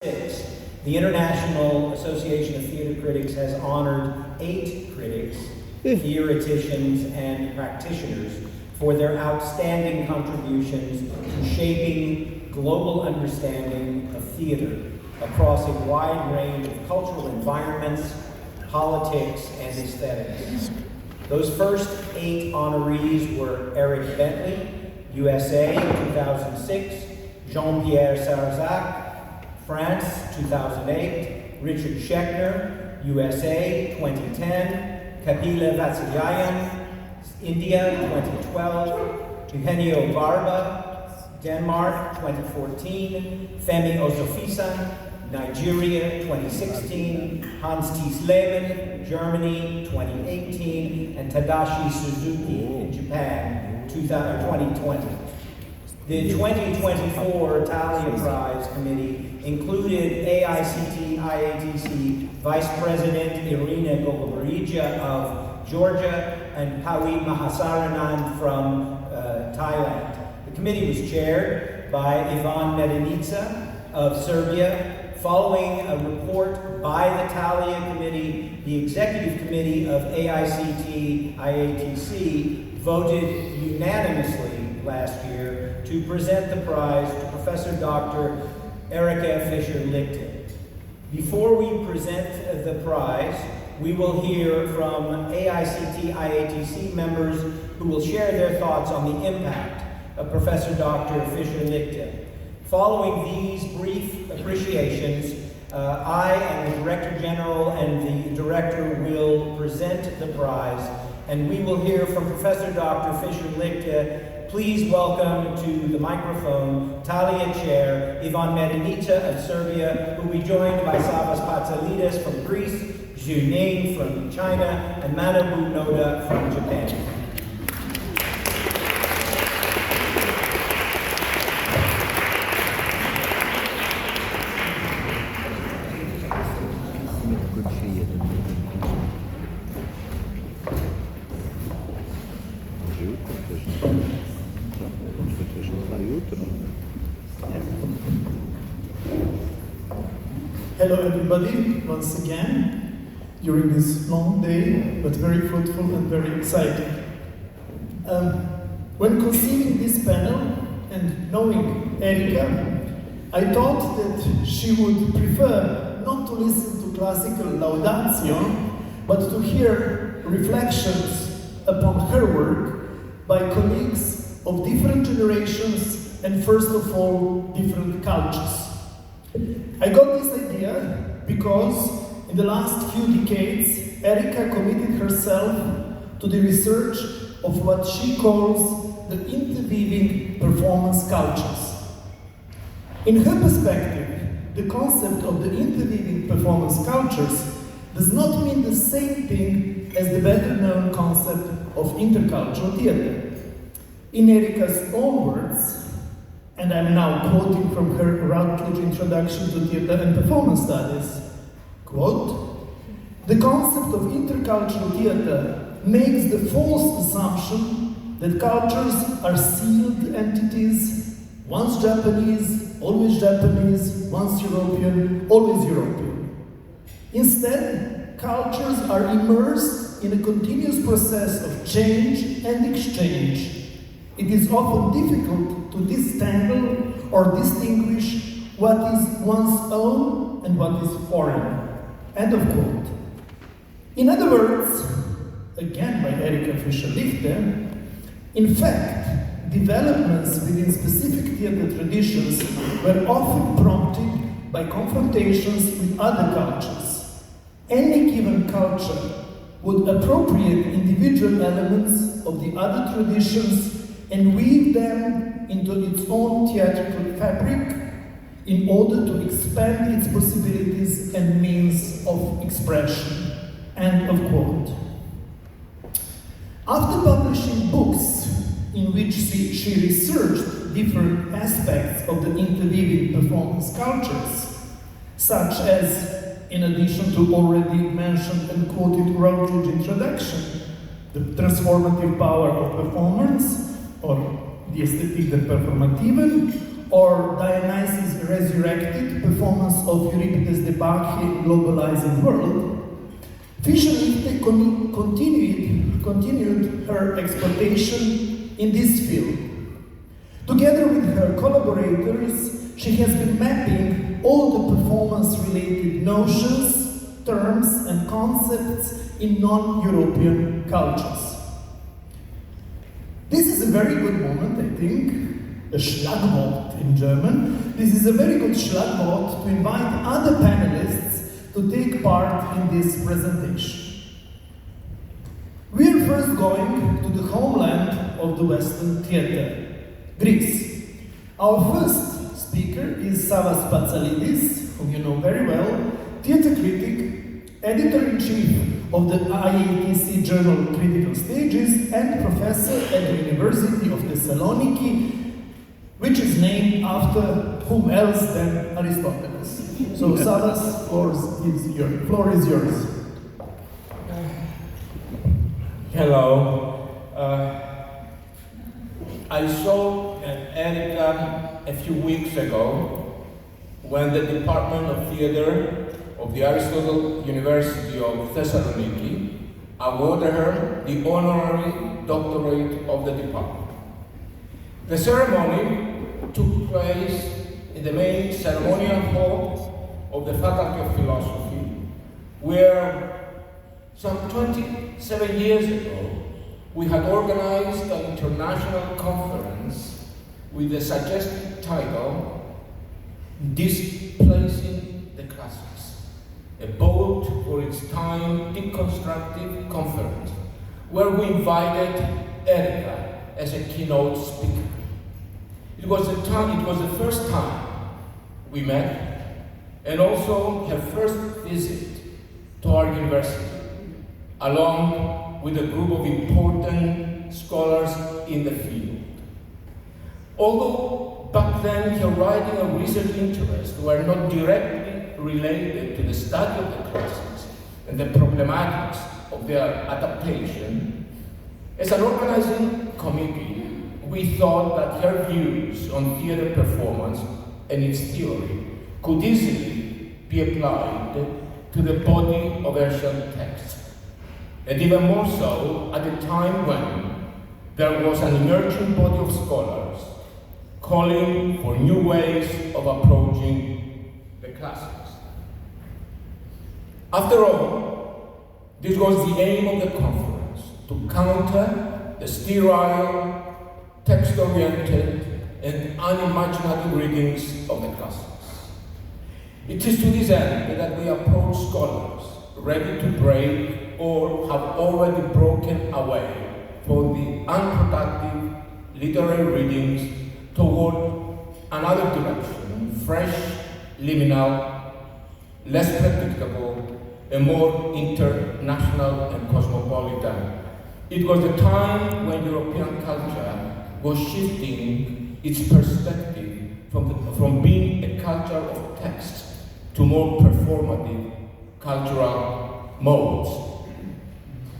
The International Association of Theater Critics has honored 8 critics, theoreticians, and practitioners for their outstanding contributions to shaping global understanding of theater across a wide range of cultural environments, politics, and aesthetics. Those first 8 honorees were Eric Bentley, USA, 2006, Jean-Pierre Sarzac, France, 2008, Richard Schechner, USA, 2010, Kapila Vatsyayan, India, 2012, Eugenio Barba, Denmark, 2014, Femi Ozofisan, Nigeria, 2016, Hans Tiesleben, Germany, 2018, and Tadashi Suzuki in Japan, 2020. The 2024 Thalia Prize Committee included AICT IATC Vice President Irina Gogoberidze of Georgia and Pawit Mahasarinand from Thailand. The committee was chaired by Ivan Medenica of Serbia. Following a report by the Thalia Committee, the Executive Committee of AICT IATC voted unanimously last year to present the prize to Professor Dr. Erika Fischer-Lichte. Before we present the prize, we will hear from AICT IATC members who will share their thoughts on the impact of Professor Dr. Fischer-Lichte. Following these brief appreciations, I and the Director General and the Director will present the prize, and we will hear from Professor Dr. Fischer-Lichte. Please welcome to the microphone Thalia Chair Ivan Medenica of Serbia, who will be joined by Savas Patsalidis from Greece, Zhu Ning from China, and Manabu Noda from Japan. Hello everybody, once again, during this long day, but very fruitful and very exciting. When conceiving this panel and knowing Erika, I thought that she would prefer not to listen to classical laudatio, but to hear reflections upon her work by colleagues of different generations and first of all, different cultures. I got this idea because in the last few decades, Erika committed herself to the research of what she calls the interweaving performance cultures. In her perspective, the concept of the interweaving performance cultures does not mean the same thing as the better-known concept of intercultural theater. In Erika's own words, and I'm now quoting from her Routledge Introduction to Theater and Performance Studies, quote, "The concept of intercultural theater makes the false assumption that cultures are sealed entities, once Japanese, always Japanese, once European, always European. Instead, cultures are immersed in a continuous process of change and exchange. It is often difficult to disentangle or distinguish what is one's own and what is foreign." End of quote. In other words, again by Erika Fischer-Lichte, in fact, developments within specific theater traditions were often prompted by confrontations with other cultures. Any given culture would appropriate individual elements of the other traditions and weave them into its own theatrical fabric in order to expand its possibilities and means of expression. End of quote. After publishing books in which she researched different aspects of the interweaving performance cultures, such as, in addition to already mentioned and quoted Routledge Introduction, the transformative power of performance, or the Aesthetik der Performativen, or Dionysus Resurrected, performance of Euripides de Bacchae in Globalizing World, Fischer-Lichte continued her exploitation in this field. Together with her collaborators, she has been mapping all the performance-related notions, terms, and concepts in non-European cultures. This is a very good moment, I think, a Schlagwort in German. This is a very good Schlagwort to invite other panelists to take part in this presentation. We are first going to the homeland of the Western theatre, Greece. Our first speaker is Savas Patsalidis, whom you know very well, theatre critic, editor-in-chief of the IATC journal Critical Stages, and professor at the University of Thessaloniki, which is named after whom else than Aristoteles. So Savas, floor is yours. Hello. I saw Erika a few weeks ago when the Department of Theatre of the Aristotle University of Thessaloniki awarded her the honorary doctorate of the department. The ceremony took place in the main ceremonial hall of the Faculty of Philosophy, where some 27 years ago we had organized an international conference with the suggested title, Displacing the Classics, a bold for its time deconstructive conference, where we invited Erika as a keynote speaker. It was the first time we met, and also her first visit to our university, along with a group of important scholars in the field. Although back then her writing and research interests were not directly related to the study of the classics and the problematics of their adaptation, as an organizing committee, we thought that her views on theatre performance and its theory could easily be applied to the body of ancient texts, and even more so at a time when there was an emerging body of scholars calling for new ways of approaching the classics. After all, this was the aim of the conference, to counter the sterile, text-oriented and unimaginative readings of the classics. It is to this end that we approach scholars ready to break or have already broken away from the unproductive literary readings toward another direction, fresh, liminal, less predictable, and more international and cosmopolitan. It was the time when European culture was shifting its perspective from being a culture of text to more performative cultural modes.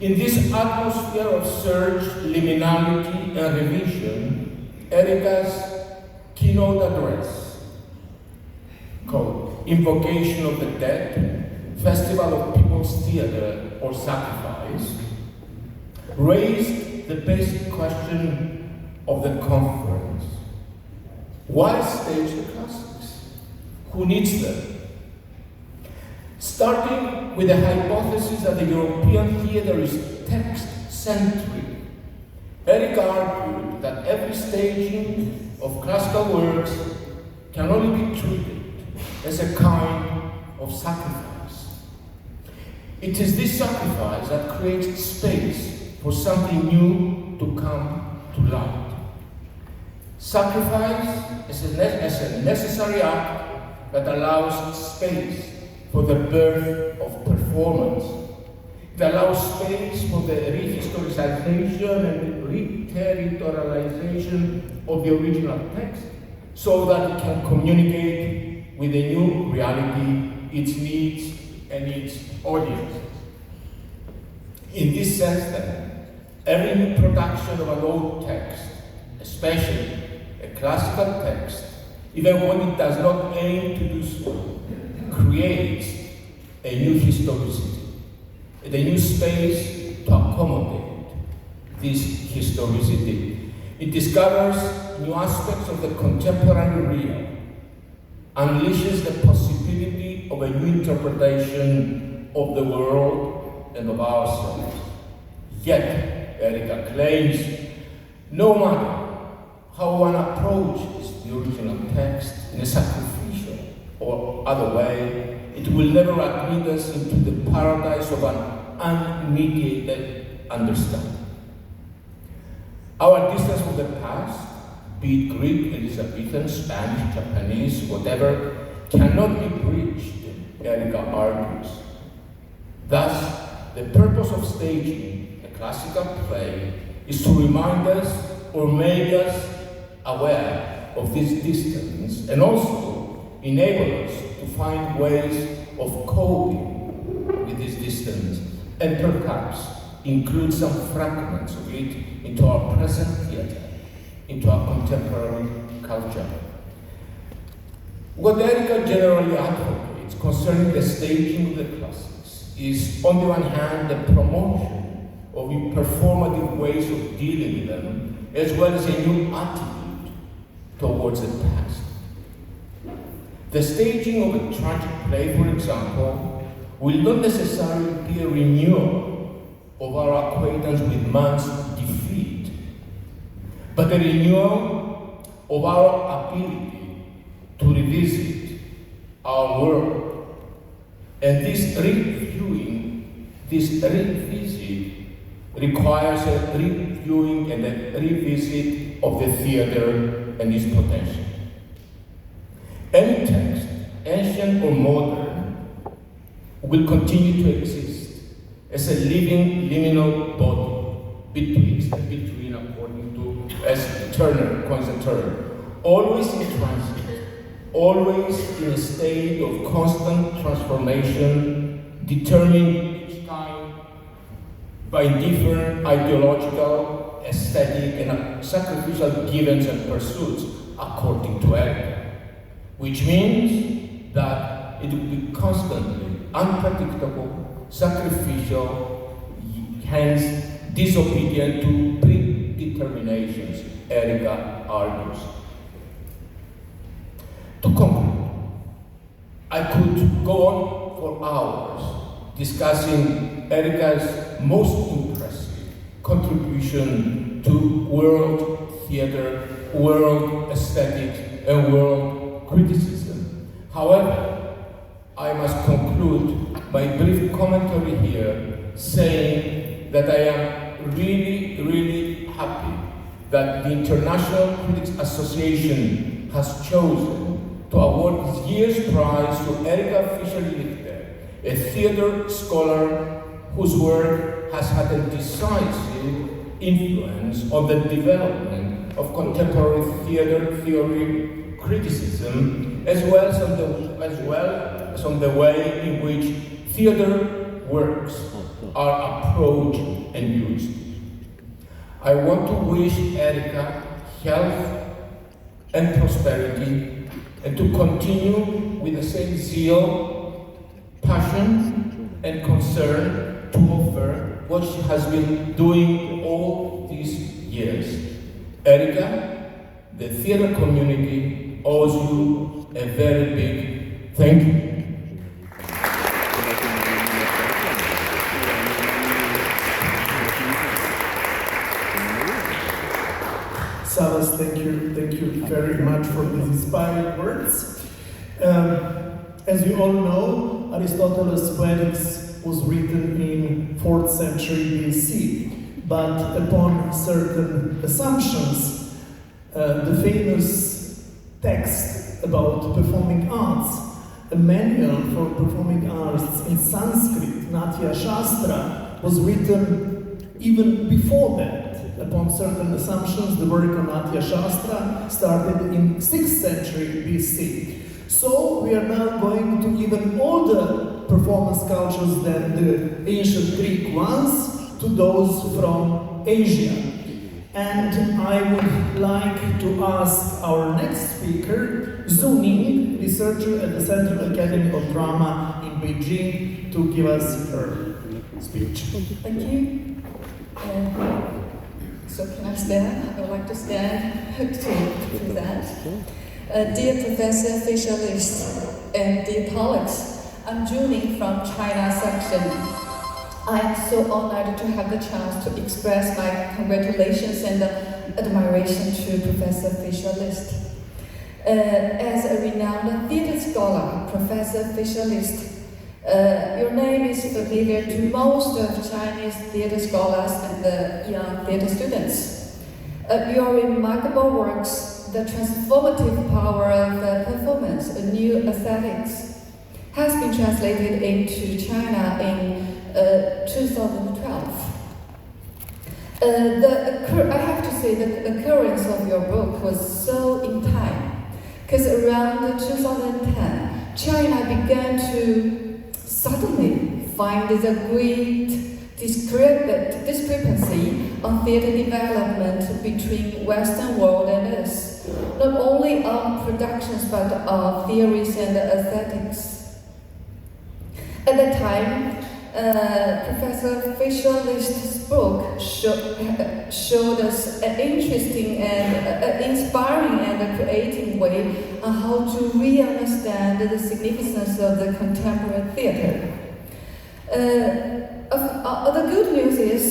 In this atmosphere of search, liminality, and revision, Erika's keynote address, called Invocation of the Dead, Festival of People's Theatre or Sacrifice, raised the basic question of the conference. Why stage the classics? Who needs them? Starting with the hypothesis that the European theatre is text-centric, Erika argued that every staging of classical works can only be treated as a kind of sacrifice. It is this sacrifice that creates space for something new to come to light. Sacrifice is a necessary act that allows space for the birth of performance. It allows space for the rehistoricization and re-territorialization of the original text so that it can communicate with a new reality, its needs, and its audience. In this sense, then, every new production of an old text, especially a classical text, even when it does not aim to do so, creates a new historicity, and a new space to accommodate this historicity. It discovers new aspects of the contemporary real, unleashes the possibility of a new interpretation of the world and of ourselves. Yet, Erika claims, no matter how one approaches the original text in a sacrificial or other way, it will never admit us into the paradise of an unmediated understanding. Our distance from the past, be it Greek, Elizabethan, Spanish, Japanese, whatever, cannot be bridged, Erika argues. Thus, the purpose of staging a classical play is to remind us or make us aware of this distance and also enable us to find ways of coping with this distance and perhaps include some fragments of it into our present theatre, into our contemporary culture. What Erika generally advocates concerning the staging of the classics is, on the one hand, the promotion of performative ways of dealing with them, as well as a new attitude towards the past. The staging of a tragic play, for example, will not necessarily be a renewal of our acquaintance with man's defeat, but a renewal of our ability to revisit our world. And this reviewing, this revisit, requires a reviewing and a revisit of the theatre and its potential. Any text, ancient or modern, will continue to exist as a living liminal body, betwixt and between, according to, as Turner coins the term, always in transit, always in a state of constant transformation, determined each time by different ideological, aesthetic, and sacrificial givens and pursuits, according to Erika. Which means that it will be constantly unpredictable, sacrificial, hence disobedient to predeterminations, Erika argues. To conclude, I could go on for hours discussing Erika's most impressive contribution to world theater, world aesthetics, and world criticism. However, I must conclude my brief commentary here saying that I am really happy that the International Critics Association has chosen to award this year's prize to Erika Fischer-Lichte, a theater scholar whose work has had a decisive influence on the development of contemporary theater theory criticism, as well as on the way in which theater works are approached and used. I want to wish Erika health and prosperity, and to continue with the same zeal, passion, and concern to offer what she has been doing all these years. Erika, the theater community owes you a very big thank you. Savas, thank you very much for these inspiring words. As you all know, Aristotle's Poetics was written in 4th century BC, but upon certain assumptions, the famous text about performing arts, a manual for performing arts in Sanskrit, Natya Shastra, was written even before that. Upon certain assumptions, the work on Natya Shastra started in 6th century BC. So we are now going to even older performance cultures than the ancient Greek ones, to those from Asia. And I would like to ask our next speaker Zhu Ning, researcher at the Central Academy of Drama in Beijing, to give us her speech. Thank you. So can I stand? I would like to stand to present. Dear Professor Fischer-Lichte and dear colleagues, I'm Juning from China section. I am so honored to have the chance to express my congratulations and admiration to Professor Fischer-Lichte. As a renowned theater scholar, Professor Fischer-Lichte, your name is familiar to most of Chinese theater scholars and the young theater students. Your remarkable works, The Transformative Power of Performance, A New Aesthetics, has been translated into China in 2012. I have to say that the occurrence of your book was so in time, because around 2010, China began to suddenly find the great discrepancy on theater development between Western world and us, not only on productions but on theories and aesthetics. At that time, Professor Fischer-Lichte's book showed us an interesting and inspiring and creative way on how to re-understand the significance of the contemporary theater. The good news is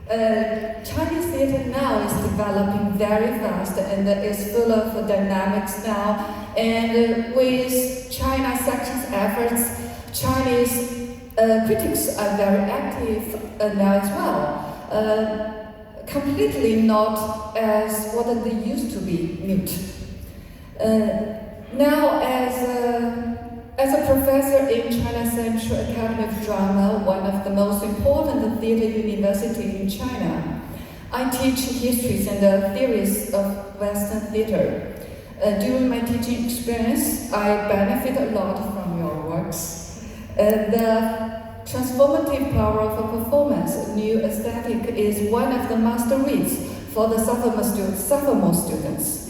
Chinese theater now is developing very fast and is full of dynamics now, and with China section's efforts, Chinese critics are very active now as well, completely not as what they used to be, mute. Now, as a professor in China Central Academy of Drama, one of the most important theater universities in China, I teach histories and theories of Western theater. During my teaching experience, I benefit a lot from your works. The transformative power of a performance, a new aesthetic, is one of the master reads for the sophomore students.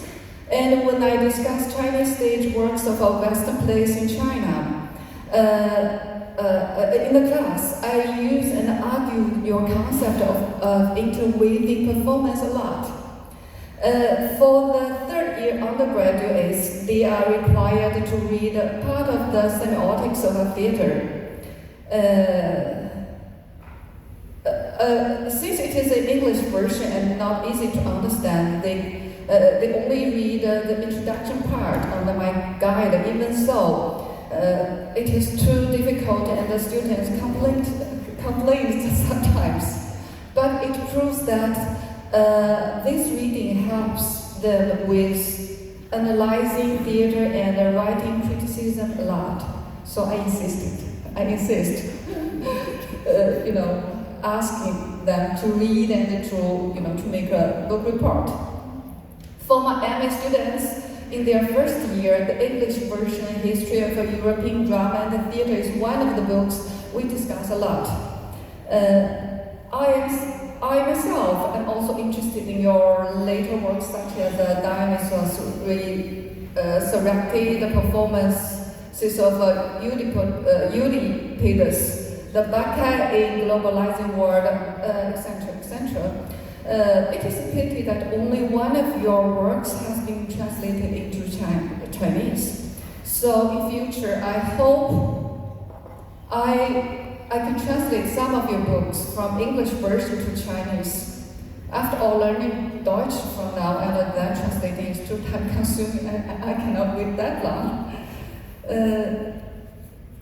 And when I discuss Chinese stage works of our Western plays in China, in the class, I use and argue your concept of interweaving performance a lot. For the third year undergraduates, they are required to read part of the semiotics of a theater. Since it is an English version and not easy to understand, they only read the introduction part under my guide. Even so, it is too difficult and the students complain sometimes. But it proves that this reading helps them with analyzing theater and writing criticism a lot. So I insist, asking them to read and to make a book report. For my MA students, in their first year, the English version History of European Drama and Theater is one of the books we discuss a lot. I myself am also interested in your later works such as the Dionysus resurrected the performances of Euripides, the Bacchae in globalizing world, etc. It is a pity that only one of your works has been translated into Chinese. So in future, I hope I can translate some of your books from English version to Chinese. After all, learning Deutsch from now and then translating is too time-consuming, and I cannot wait that long.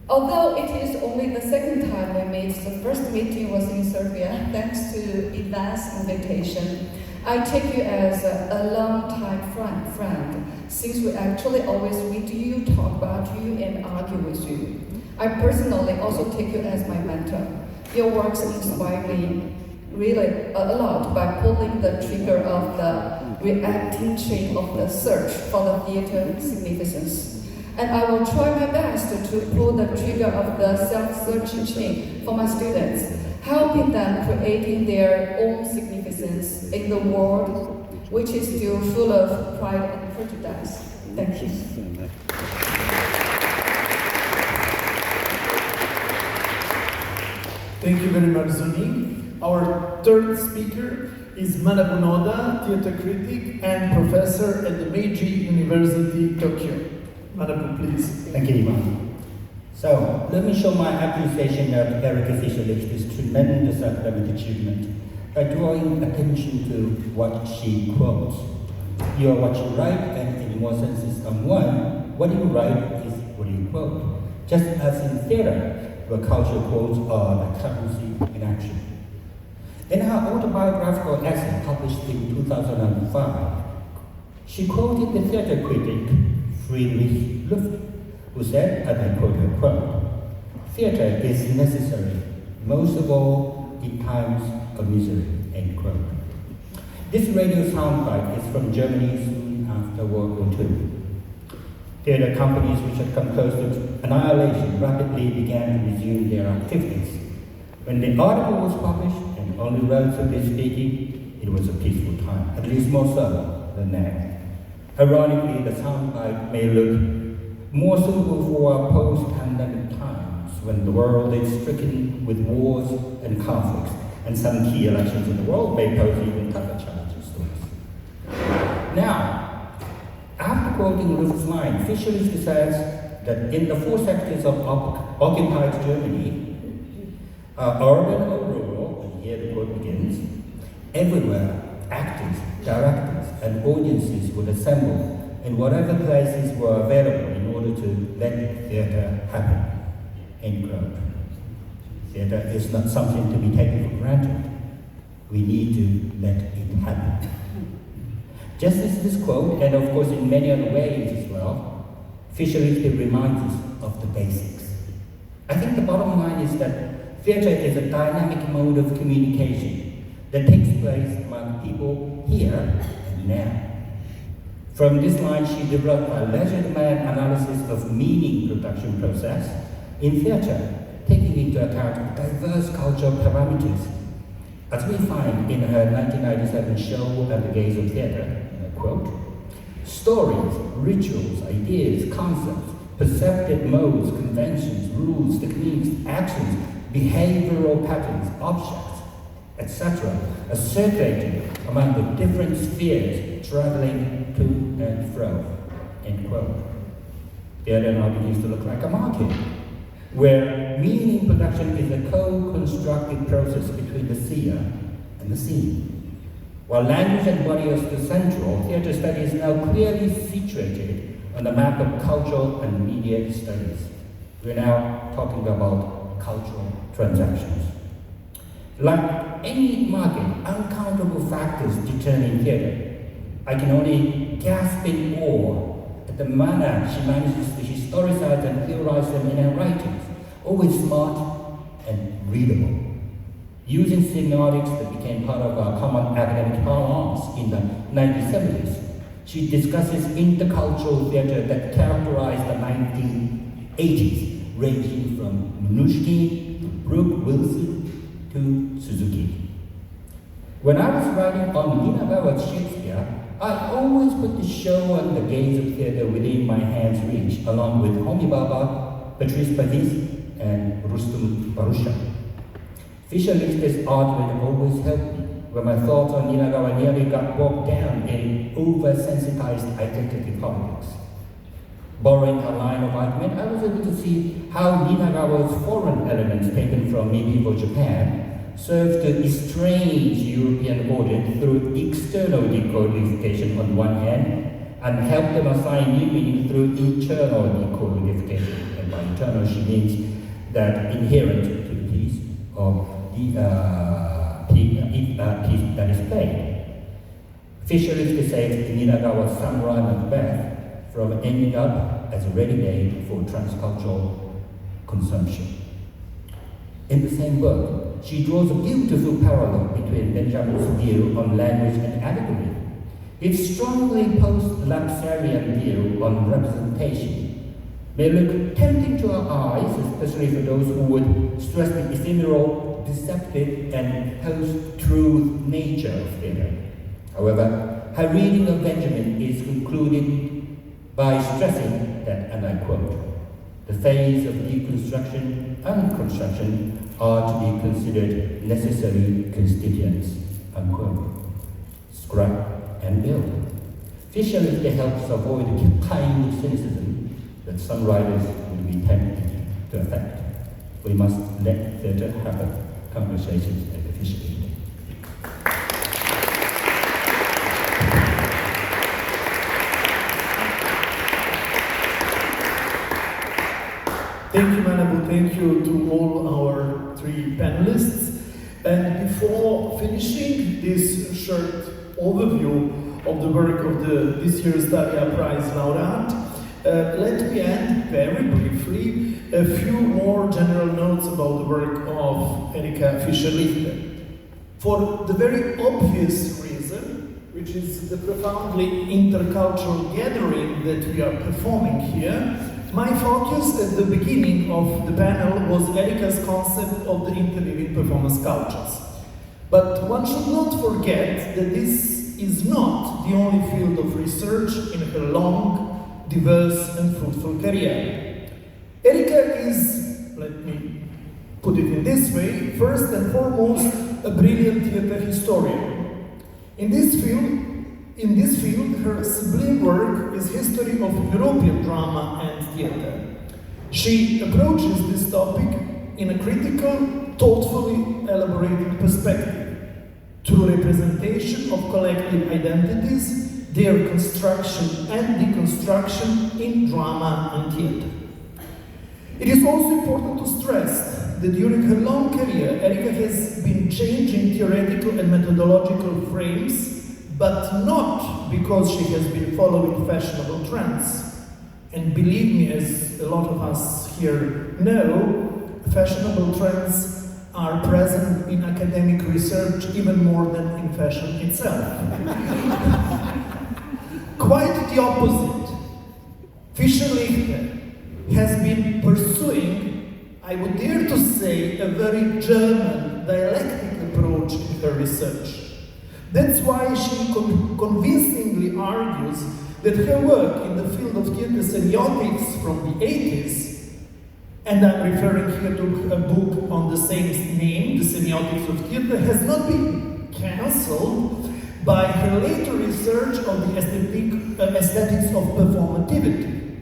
Although it is only the second time we meet, the first meeting was in Serbia, thanks to Ivan's invitation. I take you as a long-time friend, since we actually always read you, talk about you, and argue with you. I personally also take you as my mentor. Your works inspire me really a lot by pulling the trigger of the reacting chain of the search for the theater significance. And I will try my best to pull the trigger of the self-searching chain for my students, helping them creating their own significance in the world, which is still full of pride and prejudice. Thank you. Thank you very much, Zuni. Our third speaker is Manabu Noda, theater critic and professor at the Meiji University, Tokyo. Manabu, please. Thank you, Ivan. So, let me show my appreciation of Erika Fischer-Lichte's tremendous academic achievement by drawing attention to what she quotes. You are what you write, and in more senses than one, what you write is what you quote. Just as in theater, where cultural quotes are the currency in action. In her autobiographical essay published in 2005, she quoted the theater critic Friedrich Lüft, who said, and I quote her quote, "Theater is necessary, most of all in times of misery," end quote. This radio soundbite is from Germany soon after World War II. Theater companies which had come close to annihilation rapidly began to resume their activities. When the article was published, and only relatively speaking, it was a peaceful time, at least more so than now. Ironically, the soundbite may look more suitable for our post-pandemic times, when the world is stricken with wars and conflicts, and some key elections in the world may pose even tougher challenges to us. Now, after quoting Lüft's line, Fischer-Lichte says that in the four sectors of occupied Germany, urban or rural, and here the quote begins, everywhere actors, directors, and audiences would assemble in whatever places were available in order to let theatre happen, end quote. Theatre is not something to be taken for granted. We need to let it happen. Just as this quote, and of course in many other ways as well, Fischer-Lichte reminds us of the basics. I think the bottom line is that theatre is a dynamic mode of communication that takes place among people here and now. From this line, she developed a leisured man analysis of meaning production process in theatre, taking into account diverse cultural parameters. As we find in her 1997 show At the Gaze of Theatre, quote, stories, rituals, ideas, concepts, perceptive modes, conventions, rules, techniques, actions, behavioral patterns, objects, etc., are circulating among the different spheres, traveling to and fro, end quote. Theatre now begins to look like a market, where meaning production is a co-constructed process between the seer and the seen. While language and body are still central, theatre study is now clearly situated on the map of cultural and media studies. We're now talking about cultural transactions. Like any market, uncountable factors determine theatre. I can only gasp in awe at the manner she manages to historicize and theorize them in her writings, always smart and readable. Using semiotics that became part of our common academic parlance in the 1970s, she discusses intercultural theatre that characterized the 1980s, ranging from Minushkin to Brooke Wilson to Suzuki. When I was writing on Nina Goward's Shakespeare, I always put the show and the gaze of theatre within my hand's reach, along with Homi Bhabha, Patrice Pavis, and Rustum Barusha. Fischer-Lichte's argument always helped me, where my thoughts on Nina Goward nearly got bogged down in over-sensitized identity politics. Borrowing her line of argument, I was able to see how Nina Goward's foreign elements taken from medieval Japan served to estrange European audience through external decodification on one hand, and help them assign new meaning through internal decodification. And by internal, she means that inherent to the piece of the piece that is played. Fischer-Lichte says Nina Goward's Samurai Macbeth from ending up as a ready-made for transcultural consumption. In the same book, she draws a beautiful parallel between Benjamin's view on language and allegory. Its strongly post-Lapsarian view on representation may look tempting to our eyes, especially for those who would stress the ephemeral, deceptive, and post-truth nature of theatre. However, her reading of Benjamin is concluded by stressing that, and I quote, the phase of deconstruction and construction are to be considered necessary constituents, unquote. Scrap and build. Fischer-Lichte helps avoid the kind of cynicism that some writers would be tempted to affect. We must let theatre happen. Conversations at the Fischer-Lichte. Thank you, Manabu. Thank you to all our three panelists. And before finishing this short overview of the work of this year's Thalia Prize laureate, let me end very briefly a few more general notes about the work of Erika Fischer-Lichte. For the very obvious reason, which is the profoundly intercultural gathering that we are performing here, my focus at the beginning of the panel was Erika's concept of the interweaving performance cultures. But one should not forget that this is not the only field of research in her long, diverse and fruitful career. Erika is, let me put it in this way, first and foremost a brilliant theatre historian. In this field, her sublime work is history of European drama and theatre. She approaches this topic in a critical, thoughtfully elaborated perspective, through representation of collective identities, their construction and deconstruction in drama and theatre. It is also important to stress that during her long career, Erika has been changing theoretical and methodological frames, but not because she has been following fashionable trends. And believe me, as a lot of us here know, fashionable trends are present in academic research even more than in fashion itself. Quite the opposite. Fischer-Lichte has been pursuing, I would dare to say, a very German dialectic approach in her research. That's why she convincingly argues that her work in the field of theatre semiotics from the 80s, and I'm referring here to a book on the same name, The Semiotics of Theatre, has not been cancelled by her later research on the aesthetics of performativity.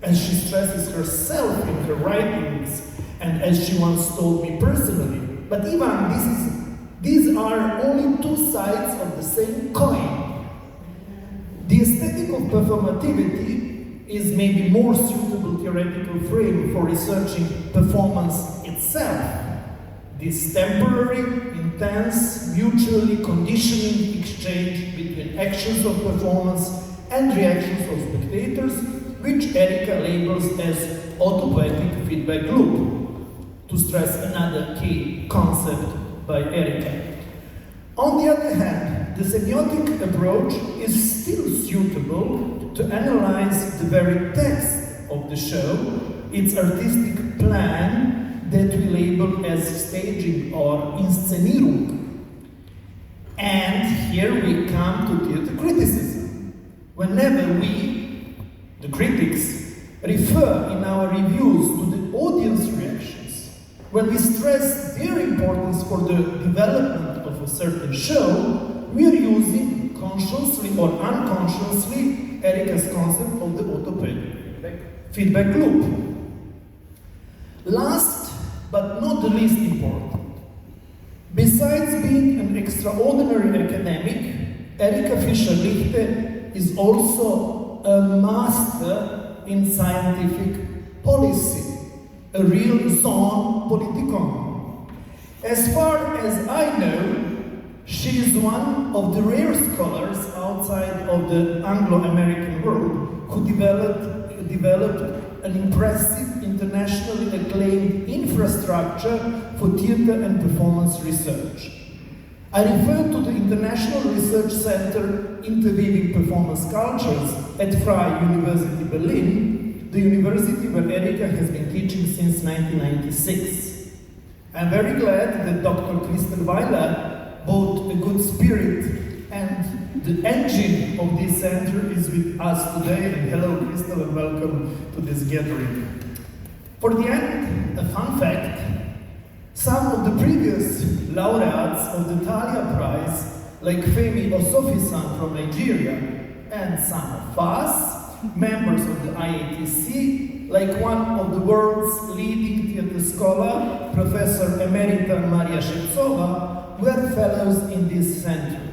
As she stresses herself in her writings, and as she once told me personally, but Ivan, these are only two sides of the same coin. The aesthetic of performativity is maybe more suitable theoretical frame for researching performance itself. This temporary, intense, mutually conditioning exchange between actions of performance and reactions of spectators, which Erika labels as autopoietic feedback loop, to stress another key concept by Erika. On the other hand, the semiotic approach is still suitable to analyze the very text of the show, its artistic plan that we label as staging or Inszenierung. And here we come to theatre criticism. Whenever we, the critics, refer in our reviews to the audience reactions, when we stress their importance for the development of a certain show, we are using, consciously or unconsciously, Erika's concept of the autopoietic feedback loop. Last but not the least important, besides being an extraordinary academic, Erika Fischer-Lichte is also a master in scientific policy, a real zone politikon. As far as I know, she is one of the rare scholars outside of the Anglo-American world who developed an impressive, internationally acclaimed infrastructure for theatre and performance research. I refer to the International Research Center Interweaving Performance Cultures at Freie University Berlin, the university where Erika has been teaching since 1996. I'm very glad that Dr. Christel Weiler, both a good spirit And the engine of this center is with us today. And hello, Crystal, and welcome to this gathering. For the end, a fun fact. Some of the previous laureates of the Thalia Prize, like Femi Osofi-san from Nigeria, and some of us, members of the IATC, like one of the world's leading theater scholar, Professor Emerita Maria Shevtsova, were fellows in this center.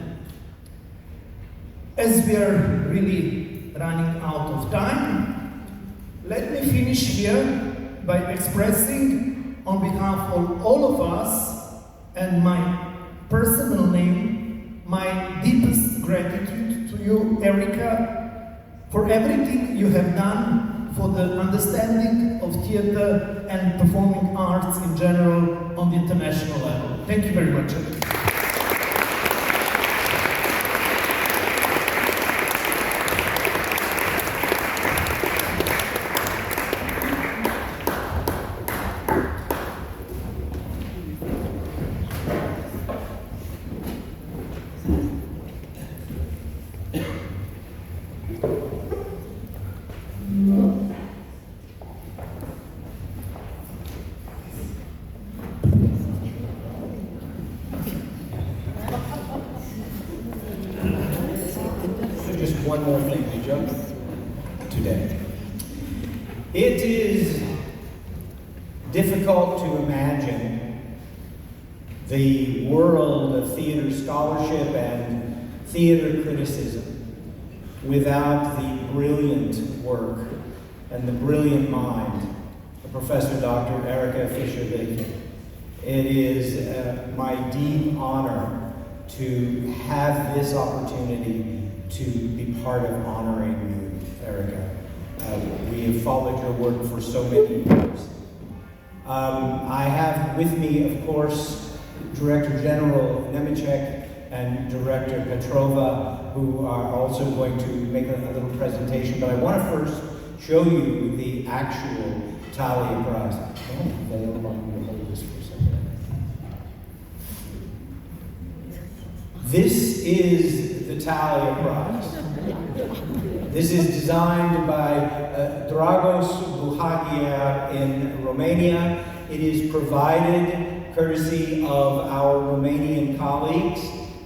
As we are really running out of time, let me finish here by expressing on behalf of all of us and my personal name, my deepest gratitude to you, Erika, for everything you have done for the understanding of theater and performing arts in general on the international level. Thank you very much, Erika. One more thing to jump today. It is difficult to imagine the world of theater scholarship and theater criticism without the brilliant work and the brilliant mind of Professor Dr. Erika Fischer-Lichte. It is my deep honor to have this opportunity to be part of honoring you, Erika. We have followed your work for so many years. I have with me, of course, Director General Nemecek and Director Petrova, who are also going to make a little presentation, but I want to first show you the actual Thalia Prize. They don't want me to hold this for a second. This is the Thalia Prize. This is designed by Dragos Buhagiar in Romania. It is provided courtesy of our Romanian colleagues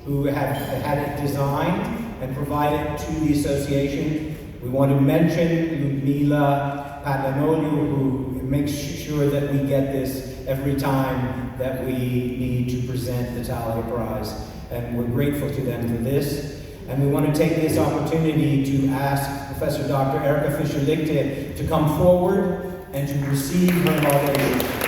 who have had it designed and provided to the association. We want to mention Ludmila Padanoliu, who makes sure that we get this every time that we need to present the Thalia Prize. And we're grateful to them for this. And we want to take this opportunity to ask Professor Dr. Erika Fischer-Lichte to come forward and to receive her laudation.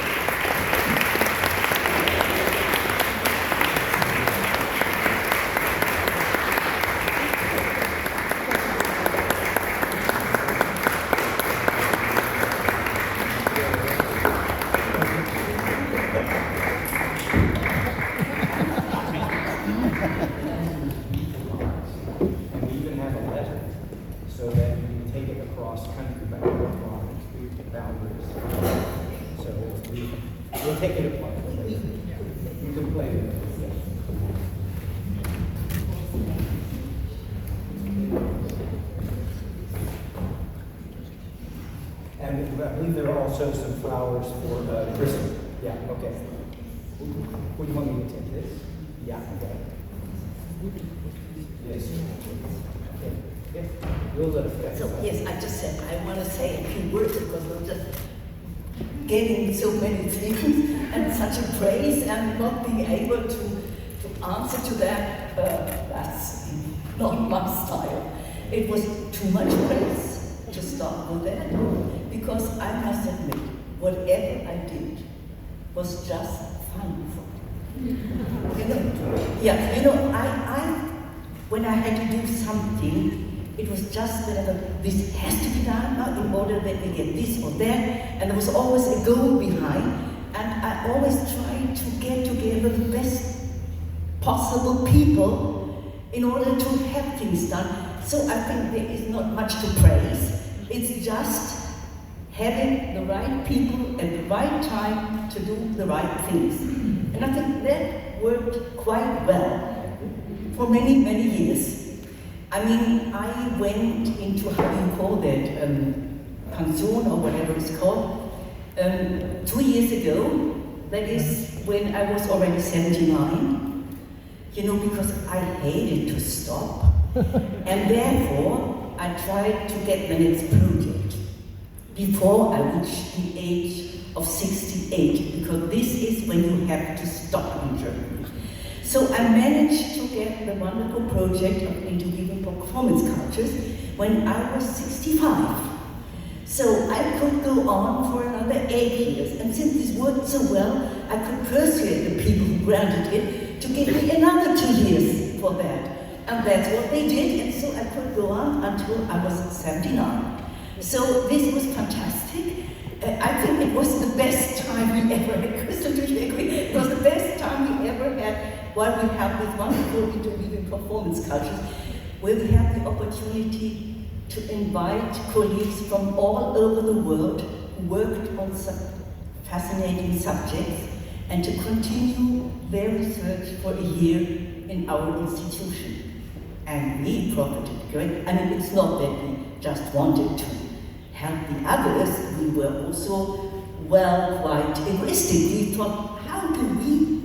And I believe there are also some flowers for Kristen. Yeah, okay. Would you want me to take this? Yeah, okay. Yes. Okay. Yeah. We'll let it So, yes, I just said, I want to say a few words because we're just getting so many things and such a praise and not being able to answer to that, that's not my style. It was too much praise to start with that, because I must admit, whatever I did was just fun for me. When I had to do something, it was just that this has to be done now in order that we get this or that, and there was always a goal behind, and I always tried to get together the best possible people in order to have things done. So I think there is not much to praise. It's just having the right people at the right time to do the right things. And I think that worked quite well for many, many years. I mean, I went into, how do you call that, pension or whatever it's called, 2 years ago. That is when I was already 79, you know, because I hated to stop. And therefore, I tried to get the next project before I reached the age of 68, because this is when you have to stop in Germany. So I managed to get the wonderful project of interweaving performance cultures when I was 65. So I could go on for another 8 years, and since this worked so well, I could persuade the people who granted it to give me another 2 years for that. And that's what they did, and so I could go on until I was 79. So this was fantastic. I think it was the best time we ever had. Crystal, do you agree? It was the best time we ever had while we have this wonderful interweaving performance cultures, where we have the opportunity to invite colleagues from all over the world who worked on some fascinating subjects and to continue their research for a year in our institution. And we profited great. I mean, it's not that we just wanted to help the others, we were also, well, quite egoistic. We thought, how do we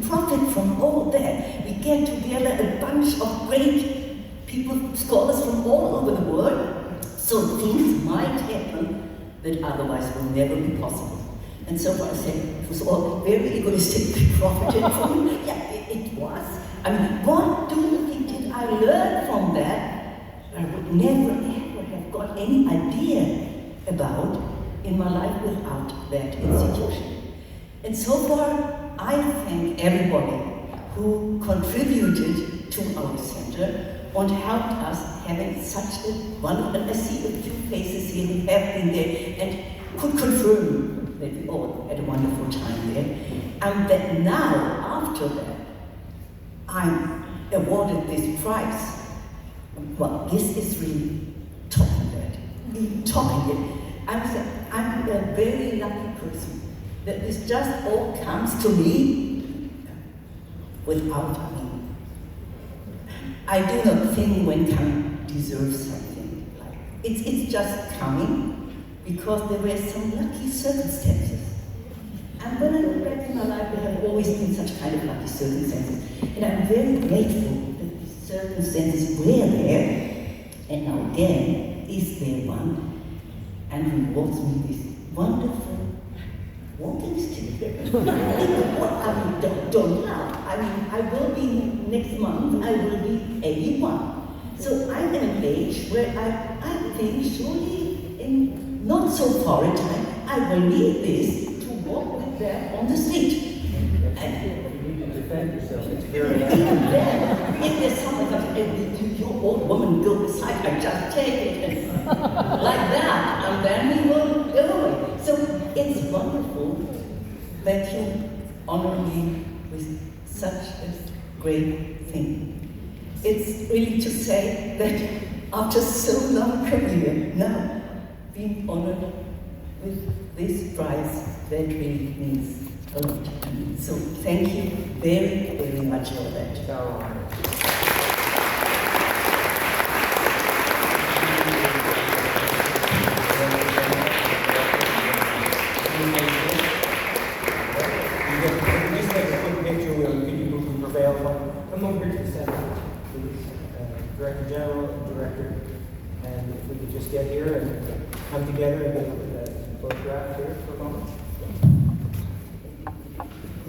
profit from all that? We get together a bunch of great people, scholars from all over the world, so things might happen that otherwise will never be possible. And so I said, it was all very egoistic. We profited from it. Yeah, it was. I mean, what do you think did I learn from that? I would never ever have got any idea about in my life without that institution. And so far, I thank everybody who contributed to our center and helped us having such a wonderful, and I see a few faces here who have been there and could confirm that we all had a wonderful time there. And that now, after that, I'm awarded this prize. Well, this is really topping that, topping it. I'm a very lucky person that this just all comes to me without, I do not think one can deserve something like it's just coming because there were some lucky circumstances. And when I look back in my life, there have always been such kind of lucky circumstances. And I'm very grateful that these circumstances were there, and now again is there one, and rewards me this wonderful walking stick. I mean, don't laugh. I mean, I will be, next month, I will be 81. So I'm at an age where I think surely in not so far a time, I will need this to walk with that on the street. You need to defend yourself. It's very if there's something like, your old woman go beside, I just take it and like that, and then we will go away. So it's wonderful that you honor me with such a great thing. It's really to say that after so long career, now being honored with this prize, that really means a lot to me. So thank you very, very much for that. It's our honor. Come over here to the center, please. Director General and Director, and if we could just get here and come together and get a photograph here for a moment.